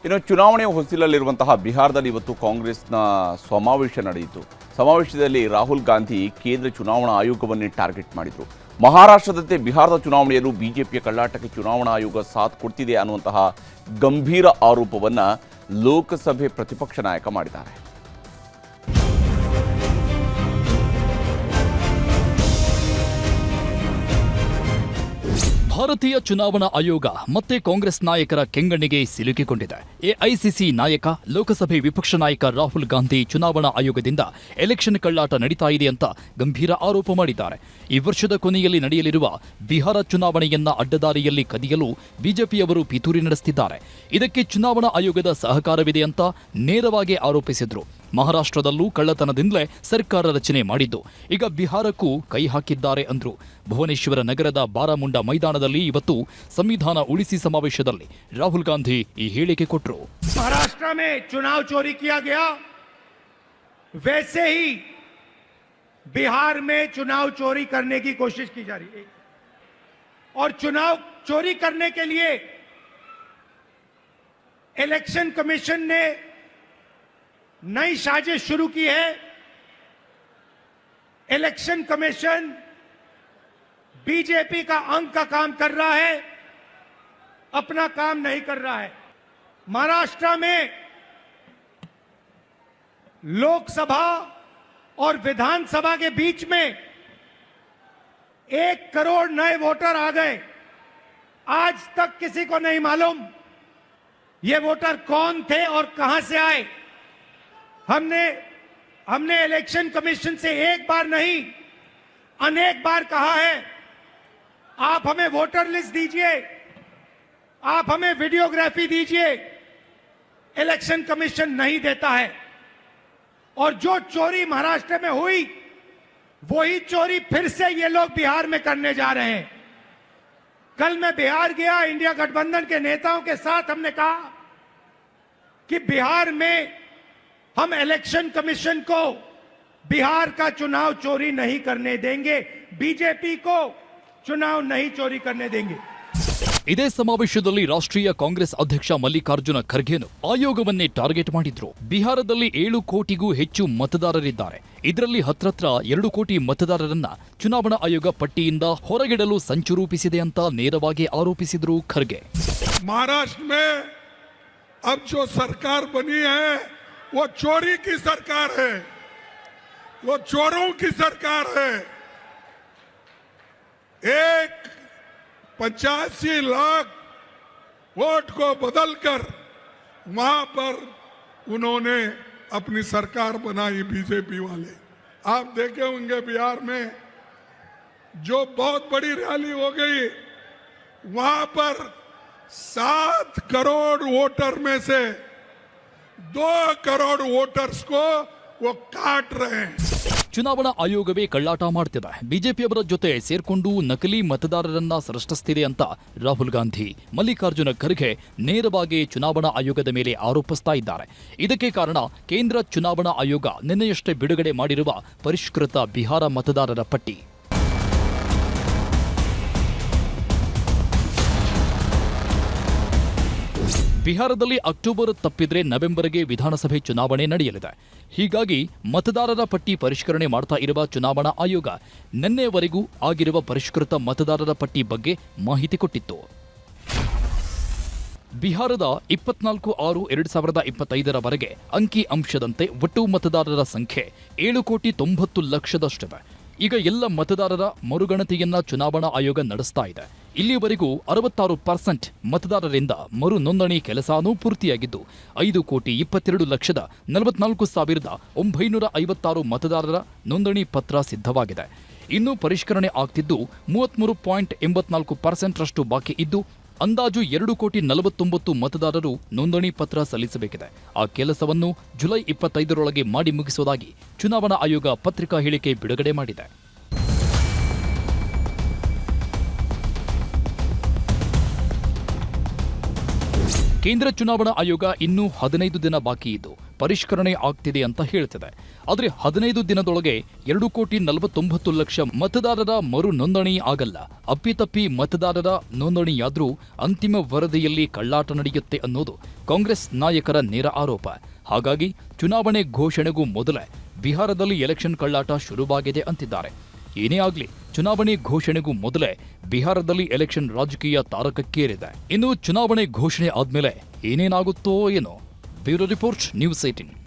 ಇನ್ನು ಚುನಾವಣೆ ಹೊಸ್ತಿಲಲ್ಲಿರುವಂತಹ ಬಿಹಾರದಲ್ಲಿ ಇವತ್ತು ಕಾಂಗ್ರೆಸ್ನ ಸಮಾವೇಶ ನಡೆಯಿತು. ಸಮಾವೇಶದಲ್ಲಿ ರಾಹುಲ್ ಗಾಂಧಿ ಕೇಂದ್ರ ಚುನಾವಣಾ ಆಯೋಗವನ್ನೇ ಟಾರ್ಗೆಟ್ ಮಾಡಿದರು. ಮಹಾರಾಷ್ಟ್ರದಂತೆ ಬಿಹಾರದ ಚುನಾವಣೆಯಲ್ಲೂ ಬಿಜೆಪಿಯ ಕಳ್ಳಾಟಕ್ಕೆ ಚುನಾವಣಾ ಆಯೋಗ ಸಾಥ್ ಕೊಡ್ತಿದೆ ಅನ್ನುವಂತಹ ಗಂಭೀರ ಆರೋಪವನ್ನು ಲೋಕಸಭೆ ಪ್ರತಿಪಕ್ಷ ನಾಯಕ ಮಾಡಿದ್ದಾರೆ. ಭಾರತೀಯ ಚುನಾವಣಾ ಆಯೋಗ ಮತ್ತೆ ಕಾಂಗ್ರೆಸ್ ನಾಯಕರ ಕೆಂಗಣ್ಣಿಗೆ ಸಿಲುಕಿಕೊಂಡಿದೆ. ಎಐಸಿಸಿ ನಾಯಕ, ಲೋಕಸಭೆ ವಿಪಕ್ಷ ನಾಯಕ ರಾಹುಲ್ ಗಾಂಧಿ ಚುನಾವಣಾ ಆಯೋಗದಿಂದ ಎಲೆಕ್ಷನ್ ಕಳ್ಳಾಟ ನಡೀತಾ ಇದೆ ಅಂತ ಗಂಭೀರ ಆರೋಪ ಮಾಡಿದ್ದಾರೆ. ಈ ವರ್ಷದ ಕೊನೆಯಲ್ಲಿ ನಡೆಯಲಿರುವ ಬಿಹಾರ ಚುನಾವಣೆಯನ್ನ ಅಡ್ಡದಾರಿಯಲ್ಲಿ ಕದಿಯಲು ಬಿಜೆಪಿಯವರು ಪಿತೂರಿ ನಡೆಸುತ್ತಿದ್ದಾರೆ. ಇದಕ್ಕೆ ಚುನಾವಣಾ ಆಯೋಗದ ಸಹಕಾರವಿದೆ ಅಂತ ನೇರವಾಗಿ ಆರೋಪಿಸಿದ್ರು. ಮಹಾರಾಷ್ಟ್ರದಲ್ಲೂ ಕಳ್ಳತನದಿಂದಲೇ ಸರ್ಕಾರ ರಚನೆ ಮಾಡಿದ್ದು, ಈಗ ಬಿಹಾರಕ್ಕೂ ಕೈ ಹಾಕಿದ್ದಾರೆ ಅಂದ್ರು. ಭುವನೇಶ್ವರ ನಗರದ ಬಾರಾಮುಂಡಾ ಮೈದಾನದಲ್ಲಿ ಇವತ್ತು ಸಂವಿಧಾನ ಉಳಿಸಿ ಸಮಾವೇಶದಲ್ಲಿ ರಾಹುಲ್ ಗಾಂಧಿ ಈ ಹೇಳಿಕೆ ಕೊಟ್ಟರು. महाराष्ट्र में चुनाव चोरी किया गया, वैसे ही बिहार में चुनाव चोरी करने की कोशिश की जा रही है और चुनाव चोरी करने के लिए इलेक्शन कमीशन ने नई साजिश शुरू की है. इलेक्शन कमीशन बीजेपी का अंग का काम कर रहा है, अपना काम नहीं कर रहा है. महाराष्ट्र में लोकसभा और विधानसभा के बीच में 1 करोड़ नए वोटर आ गए. आज तक किसी को नहीं मालूम ये वोटर कौन थे और कहां से आए. हमने इलेक्शन कमीशन से एक बार नहीं अनेक बार कहा है, आप हमें वोटर लिस्ट दीजिए, आप हमें वीडियोग्राफी दीजिए. इलेक्शन कमीशन नहीं देता है और जो चोरी महाराष्ट्र में हुई वही चोरी फिर से ये लोग बिहार में करने जा रहे हैं. कल मैं बिहार गया, इंडिया गठबंधन के नेताओं के साथ हमने कहा कि बिहार में हम इलेक्शन कमीशन को बिहार का चुनाव चोरी नहीं करने देंगे, बीजेपी को चुनाव नहीं चोरी करने देंगे. ಇದೇ ಸಮಾವೇಶದಲ್ಲಿ ರಾಷ್ಟ್ರೀಯ ಕಾಂಗ್ರೆಸ್ ಅಧ್ಯಕ್ಷ ಮಲ್ಲಿಕಾರ್ಜುನ ಖರ್ಗೆನು ಆಯೋಗವನ್ನೇ ಟಾರ್ಗೆಟ್ ಮಾಡಿದ್ರು. ಬಿಹಾರದಲ್ಲಿ 7 ಕೋಟಿಗೂ ಹೆಚ್ಚು ಮತದಾರರಿದ್ದಾರೆ. ಇದರಲ್ಲಿ ಹತ್ರತ್ರ 2 ಕೋಟಿ ಮತದಾರರನ್ನ ಚುನಾವಣಾ ಆಯೋಗ ಪಟ್ಟಿಯಿಂದ ಹೊರಗಿಡಲು ಸಂಚು ರೂಪಿಸಿದೆ ಅಂತ ನೇರವಾಗಿ ಆರೋಪಿಸಿದ್ರು ಖರ್ಗೆ. महाराष्ट्र में अब जो सरकार बनी है वो चोरी की सरकार है, वो चोरों की सरकार है. 85 लाख वोट को बदलकर वहां पर उन्होंने अपनी सरकार बनाई बीजेपी वाले. आप देखे होंगे बिहार में जो बहुत बड़ी रैली हो गई, वहां पर 7 करोड़ वोटर में से 2 करोड़ वोटर्स को वो काट रहे हैं. ಚುನಾವಣಾ ಆಯೋಗವೇ ಕಳ್ಳಾಟ ಮಾಡ್ತಿದೆ, ಬಿಜೆಪಿಯವರ ಜೊತೆ ಸೇರ್ಕೊಂಡು ನಕಲಿ ಮತದಾರರನ್ನ ಸೃಷ್ಟಿಸುತ್ತಿದೆ ಅಂತ ರಾಹುಲ್ ಗಾಂಧಿ, ಮಲ್ಲಿಕಾರ್ಜುನ ಖರ್ಗೆ ನೇರವಾಗಿ ಚುನಾವಣಾ ಆಯೋಗದ ಮೇಲೆ ಆರೋಪಿಸ್ತಾ ಇದ್ದಾರೆ. ಇದಕ್ಕೆ ಕಾರಣ ಕೇಂದ್ರ ಚುನಾವಣಾ ಆಯೋಗ ನಿನ್ನೆಯಷ್ಟೇ ಬಿಡುಗಡೆ ಮಾಡಿರುವ ಪರಿಷ್ಕೃತ ಬಿಹಾರ ಮತದಾರರ ಪಟ್ಟಿ. ಬಿಹಾರದಲ್ಲಿ ಅಕ್ಟೋಬರ್ ತಪ್ಪಿದ್ರೆ ನವೆಂಬರ್ಗೆ ವಿಧಾನಸಭೆ ಚುನಾವಣೆ ನಡೆಯಲಿದೆ. ಹೀಗಾಗಿ ಮತದಾರರ ಪಟ್ಟಿ ಪರಿಷ್ಕರಣೆ ಮಾಡ್ತಾ ಇರುವ ಚುನಾವಣಾ ಆಯೋಗ ನಿನ್ನೆಯವರೆಗೂ ಆಗಿರುವ ಪರಿಷ್ಕೃತ ಮತದಾರರ ಪಟ್ಟಿ ಬಗ್ಗೆ ಮಾಹಿತಿ ಕೊಟ್ಟಿತ್ತು. ಬಿಹಾರದ 24/6/2025 ಅಂಕಿ ಅಂಶದಂತೆ ಒಟ್ಟು ಮತದಾರರ ಸಂಖ್ಯೆ 7,90,00,000ದಷ್ಟಿದೆ. ಈಗ ಎಲ್ಲ ಮತದಾರರ ಮರುಗಣತಿಯನ್ನ ಚುನಾವಣಾ ಆಯೋಗ ನಡೆಸ್ತಾ ಇದೆ. ಇಲ್ಲಿಯವರೆಗೂ 66% ಮತದಾರರಿಂದ ಮರು ನೋಂದಣಿ ಕೆಲಸನೂ ಪೂರ್ತಿಯಾಗಿದ್ದು 5,22,44,956 ಮತದಾರರ ನೋಂದಣಿ ಪತ್ರ ಸಿದ್ಧವಾಗಿದೆ. ಇನ್ನು ಪರಿಷ್ಕರಣೆ ಆಗ್ತಿದ್ದು 33.84% ರಷ್ಟು ಬಾಕಿ ಇದ್ದು ಅಂದಾಜು 2,49,00,000 ಮತದಾರರು ನೋಂದಣಿ ಪತ್ರ ಸಲ್ಲಿಸಬೇಕಿದೆ. ಆ ಕೆಲಸವನ್ನು ಜುಲೈ 25ರೊಳಗೆ ಮಾಡಿ ಮುಗಿಸುವುದಾಗಿ ಚುನಾವಣಾ ಆಯೋಗ ಪತ್ರಿಕಾ ಹೇಳಿಕೆ ಬಿಡುಗಡೆ ಮಾಡಿದೆ. ಕೇಂದ್ರ ಚುನಾವಣಾ ಆಯೋಗ ಇನ್ನೂ 15 ದಿನ ಬಾಕಿ ಇದ್ದು ಪರಿಷ್ಕರಣೆ ಆಗ್ತಿದೆ ಅಂತ ಹೇಳ್ತಿದೆ. ಆದರೆ 15 ದಿನದೊಳಗೆ 2,49,00,000 ಮತದಾರರ ಮರು ನೋಂದಣಿ ಆಗಲ್ಲ. ಅಪ್ಪಿತಪ್ಪಿ ಮತದಾರರ ನೋಂದಣಿಯಾದ್ರೂ ಅಂತಿಮ ವರದಿಯಲ್ಲಿ ಕಳ್ಳಾಟ ನಡೆಯುತ್ತೆ ಅನ್ನೋದು ಕಾಂಗ್ರೆಸ್ ನಾಯಕರ ನೇರ ಆರೋಪ. ಹಾಗಾಗಿ ಚುನಾವಣೆ ಘೋಷಣೆಗೂ ಮೊದಲೇ ಬಿಹಾರದಲ್ಲಿ ಎಲೆಕ್ಷನ್ ಕಳ್ಳಾಟ ಶುರುವಾಗಿದೆ ಅಂತಿದ್ದಾರೆ. ಏನೇ ಆಗಲಿ, ಚುನಾವಣೆ ಘೋಷಣೆಗೂ ಮೊದಲೇ ಬಿಹಾರದಲ್ಲಿ ಎಲೆಕ್ಷನ್ ರಾಜಕೀಯ ತಾರಕಕ್ಕೇರಿದೆ. ಇನ್ನು ಚುನಾವಣೆ ಘೋಷಣೆ ಆದ್ಮೇಲೆ ಏನೇನಾಗುತ್ತೋ ಏನೋ. Bureau report, news 18.